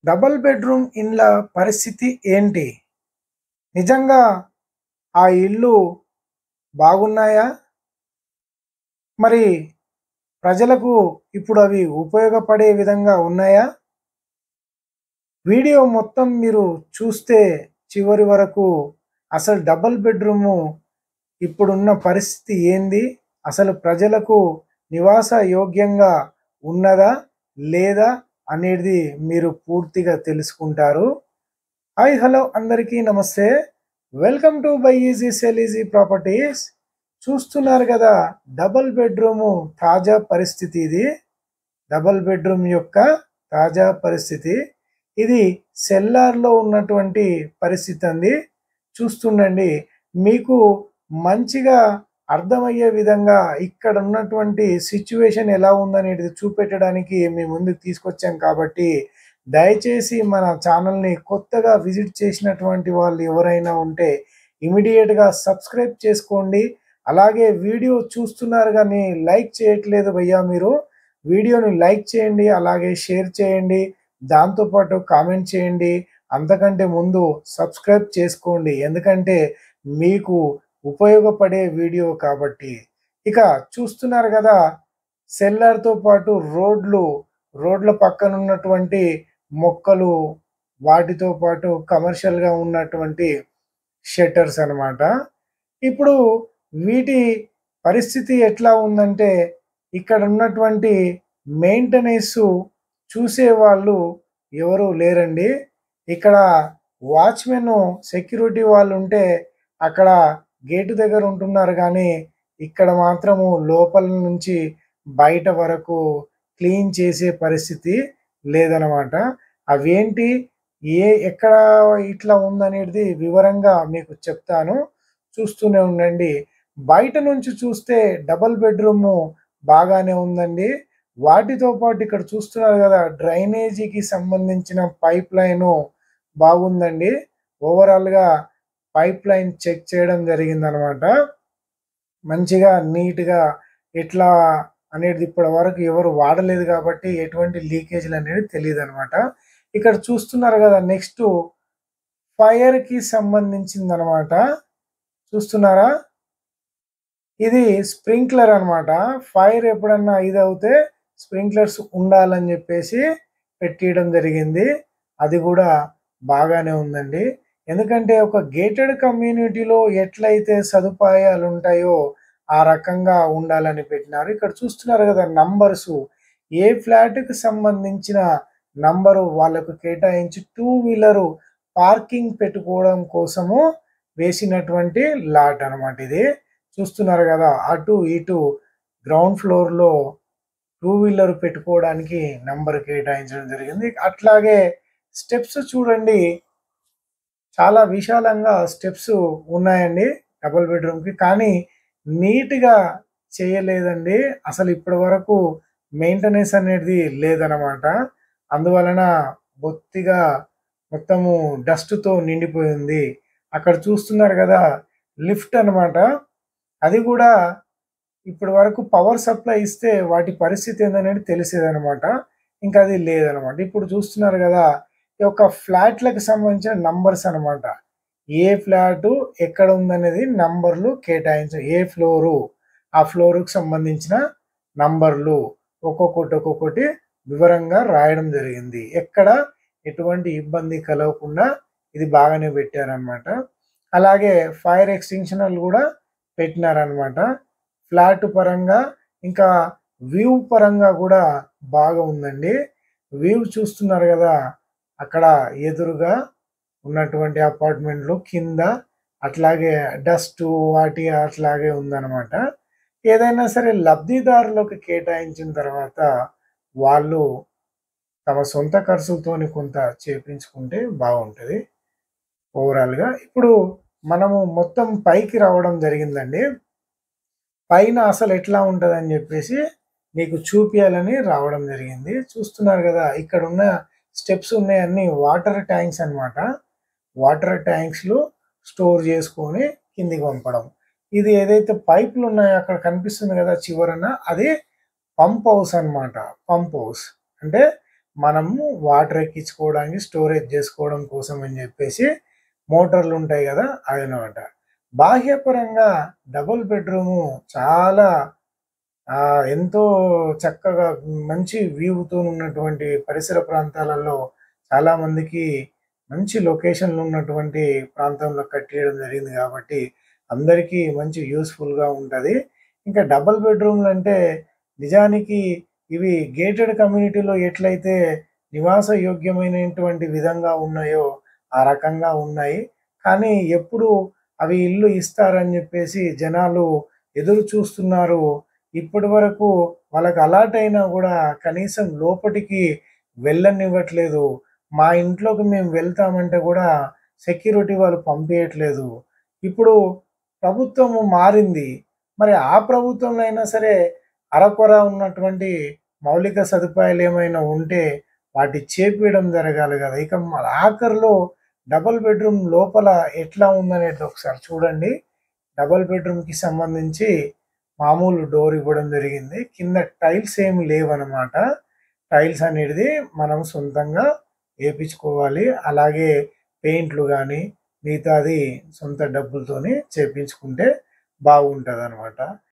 Double bedroom ఇండ్ల పరిస్థితి ఏంటి? నిజంగా ఆ ఇల్లు బాగున్నాయా? మరి ప్రజలకు ఇప్పుడు అవి ఉపయోగపడే విధంగా ఉన్నాయా? వీడియో మొత్తం మీరు చూస్తే చివరి వరకు అసలు డబుల్ బెడ్రూము ఇప్పుడున్న పరిస్థితి ఏంది? అసలు ప్రజలకు నివాస యోగ్యంగా ఉన్నదా? లేదా? అనేది మీరు పూర్తిగా తెలుసుకుంటారు. హాయ్ హలో అందరికీ నమస్తే. Welcome to buy easy cell easy properties. చూస్తున్నారు కదా డబుల్ బెడ్రూము తాజా పరిస్థితి ఇది. డబుల్ బెడ్రూమ్ యొక్క తాజా పరిస్థితి ఇది. సెల్లార్లో ఉన్నటువంటి పరిస్థితి అండి. చూస్తుండండి, మీకు మంచిగా అర్థమయ్యే విధంగా ఇక్కడ ఉన్నటువంటి సిచ్యువేషన్ ఎలా ఉందనేది చూపెట్టడానికి మీ ముందుకు తీసుకొచ్చాం. కాబట్టి దయచేసి మన ఛానల్ని కొత్తగా విజిట్ చేసినటువంటి వాళ్ళు ఎవరైనా ఉంటే ఇమీడియట్గా సబ్స్క్రైబ్ చేసుకోండి. అలాగే వీడియో చూస్తున్నారు కానీ లైక్ చేయట్లేదు భయ్యా, మీరు వీడియోని లైక్ చేయండి, అలాగే షేర్ చేయండి, దాంతోపాటు కామెంట్ చేయండి. అంతకంటే ముందు సబ్స్క్రైబ్ చేసుకోండి, ఎందుకంటే మీకు ఉపయోగపడే వీడియో కాబట్టి. ఇక చూస్తున్నారు కదా, సెల్లార్తో పాటు రోడ్ల పక్కన ఉన్నటువంటి మొక్కలు, వాటితో పాటు కమర్షియల్గా ఉన్నటువంటి షట్టర్స్ అన్నమాట. ఇప్పుడు వీటి పరిస్థితి ఎట్లా ఉందంటే, ఇక్కడ ఉన్నటువంటి మెయింటెనెన్స్ చూసేవాళ్ళు ఎవరు లేరండి. ఇక్కడ వాచ్మెన్ సెక్యూరిటీ వాళ్ళు ఉంటే అక్కడ గేటు దగ్గర ఉంటున్నారు, కానీ ఇక్కడ మాత్రము లోపల నుంచి బయట వరకు క్లీన్ చేసే పరిస్థితి లేదనమాట. అవేంటి, ఎక్కడ ఇట్లా ఉందనేది వివరంగా మీకు చెప్తాను, చూస్తూనే ఉండండి. బయట నుంచి చూస్తే డబుల్ బెడ్రూము బాగానే ఉందండి. వాటితో పాటు ఇక్కడ చూస్తున్నారు కదా, డ్రైనేజీకి సంబంధించిన పైప్ లైను బాగుందండి. ఓవరాల్గా పైప్ లైన్ చెక్ చేయడం జరిగిందనమాట. మంచిగా నీట్గా ఎట్లా అనేది ఇప్పటి వరకు ఎవరు వాడలేదు కాబట్టి ఎటువంటి లీకేజీలు అనేది తెలియదు అనమాట. ఇక్కడ చూస్తున్నారు కదా, నెక్స్ట్ ఫైర్కి సంబంధించిందనమాట. చూస్తున్నారా, ఇది స్ప్రింక్లర్ అనమాట. ఫైర్ ఎప్పుడన్నా ఇది అవుతే స్ప్రింక్లర్స్ ఉండాలని చెప్పేసి పెట్టియడం జరిగింది. అది కూడా బాగానే ఉందండి. ఎందుకంటే ఒక గేటెడ్ కమ్యూనిటీలో ఎట్లయితే సదుపాయాలు ఉంటాయో ఆ రకంగా ఉండాలని పెట్టినారు. ఇక్కడ చూస్తున్నారు కదా నంబర్సు, ఏ ఫ్లాట్కి సంబంధించిన నంబరు వాళ్ళకు కేటాయించి 2 వీలరు పార్కింగ్ పెట్టుకోవడం కోసము వేసినటువంటి లాట్ అనమాట ఇది. చూస్తున్నారు కదా, అటు ఇటు గ్రౌండ్ ఫ్లోర్లో 2 వీలర్ పెట్టుకోవడానికి నంబర్ కేటాయించడం జరిగింది. అట్లాగే స్టెప్స్ చూడండి, చాలా విశాలంగా స్టెప్స్ ఉన్నాయండి డబుల్ బెడ్రూమ్కి, కానీ నీట్గా చేయలేదండి. అసలు ఇప్పటి వరకు మెయింటెనెన్స్ అనేది లేదనమాట. అందువలన బొత్తిగా మొత్తము డస్ట్తో నిండిపోయింది. అక్కడ చూస్తున్నారు కదా లిఫ్ట్ అనమాట. అది కూడా ఇప్పటి వరకు పవర్ సప్లై ఇస్తే వాటి పరిస్థితి ఏందనేది తెలిసేదనమాట. ఇంకా అది లేదనమాట. ఇప్పుడు చూస్తున్నారు కదా, ఈ యొక్క ఫ్లాట్లకు సంబంధించిన నంబర్స్ అనమాట. ఏ ఫ్లాటు ఎక్కడ ఉందనేది నంబర్లు కేటాయించు, ఏ ఫ్లోరు ఆ ఫ్లోరుకు సంబంధించిన నంబర్లు ఒక్కొక్కటి వివరంగా రాయడం జరిగింది. ఎక్కడ ఎటువంటి ఇబ్బంది కలగకుండా ఇది బాగానే పెట్టారనమాట. అలాగే ఫైర్ ఎక్స్టింక్షనర్లు కూడా పెట్టినారనమాట. ఫ్లాట్ పరంగా ఇంకా వ్యూ పరంగా కూడా బాగా ఉందండి. వ్యూ చూస్తున్నారు కదా, అక్కడ ఎదురుగా ఉన్నటువంటి అపార్ట్మెంట్లు కింద అట్లాగే డస్ట్ వాటి అట్లాగే ఉందన్నమాట. ఏదైనా సరే లబ్ధిదారులకు కేటాయించిన తర్వాత వాళ్ళు తమ సొంత ఖర్చులతోని కొంత చేపించుకుంటే బాగుంటుంది ఓవరాల్గా. ఇప్పుడు మనము మొత్తం పైకి రావడం జరిగిందండి. పైన అసలు ఎట్లా ఉంటుందని చెప్పేసి మీకు చూపించాలని రావడం జరిగింది. చూస్తున్నారు కదా, ఇక్కడ ఉన్న స్టెప్స్ ఉన్నాయన్నీ వాటర్ ట్యాంక్స్ అనమాట. వాటర్ ట్యాంక్స్లో స్టోర్ చేసుకొని కిందికి పంపడం. ఇది ఏదైతే పైపులు ఉన్నాయో అక్కడ కనిపిస్తుంది కదా చివరన, అది పంప్ హౌస్ అనమాట. పంప్ హౌస్ అంటే మనము వాటర్ ఎక్కించుకోవడానికి, స్టోరేజ్ చేసుకోవడం కోసం అని చెప్పేసి మోటార్లు ఉంటాయి కదా, అదనమాట. బాహ్యపరంగా డబుల్ బెడ్రూము చాలా ఎంతో చక్కగా మంచి వ్యూతో ఉన్నటువంటి పరిసర ప్రాంతాలలో చాలామందికి మంచి లొకేషన్లు ఉన్నటువంటి ప్రాంతంలో కట్టియడం జరిగింది కాబట్టి అందరికీ మంచి యూస్ఫుల్గా ఉంటుంది. ఇంకా డబుల్ బెడ్రూమ్లు అంటే నిజానికి ఇవి గేటెడ్ కమ్యూనిటీలో ఎట్లయితే నివాస యోగ్యమైనటువంటి విధంగా ఉన్నాయో ఆ రకంగా ఉన్నాయి. కానీ ఎప్పుడు అవి ఇల్లు ఇస్తారని చెప్పేసి జనాలు ఎదురు చూస్తున్నారు. ఇప్పటి వరకు వాళ్ళకి అలాట్ అయినా కూడా కనీసం లోపటికి వెళ్ళనివ్వట్లేదు. మా ఇంట్లోకి మేము వెళ్తామంటే కూడా సెక్యూరిటీ వాళ్ళు పంపియట్లేదు. ఇప్పుడు ప్రభుత్వము మారింది. మరి ఆ ప్రభుత్వంలో అయినా సరే అరకొర ఉన్నటువంటి మౌలిక సదుపాయాలు ఏమైనా ఉంటే వాటి చేపియడం జరగాలి కదా! ఇక ఆఖరిలో డబుల్ బెడ్‌రూమ్ లోపల ఎట్లా ఉందనేది ఒకసారి చూడండి. డబుల్ బెడ్‌రూమ్‌కి సంబంధించి మామూలు డోర్ ఇవ్వడం జరిగింది. కింద టైల్స్ ఏమి లేవనమాట. టైల్స్ అనేది మనం సొంతంగా ఏపిచ్చుకోవాలి. అలాగే పెయింట్లు గానీ, మిగతాది సొంత డబ్బులతోని చేపించుకుంటే బాగుంటదనమాట.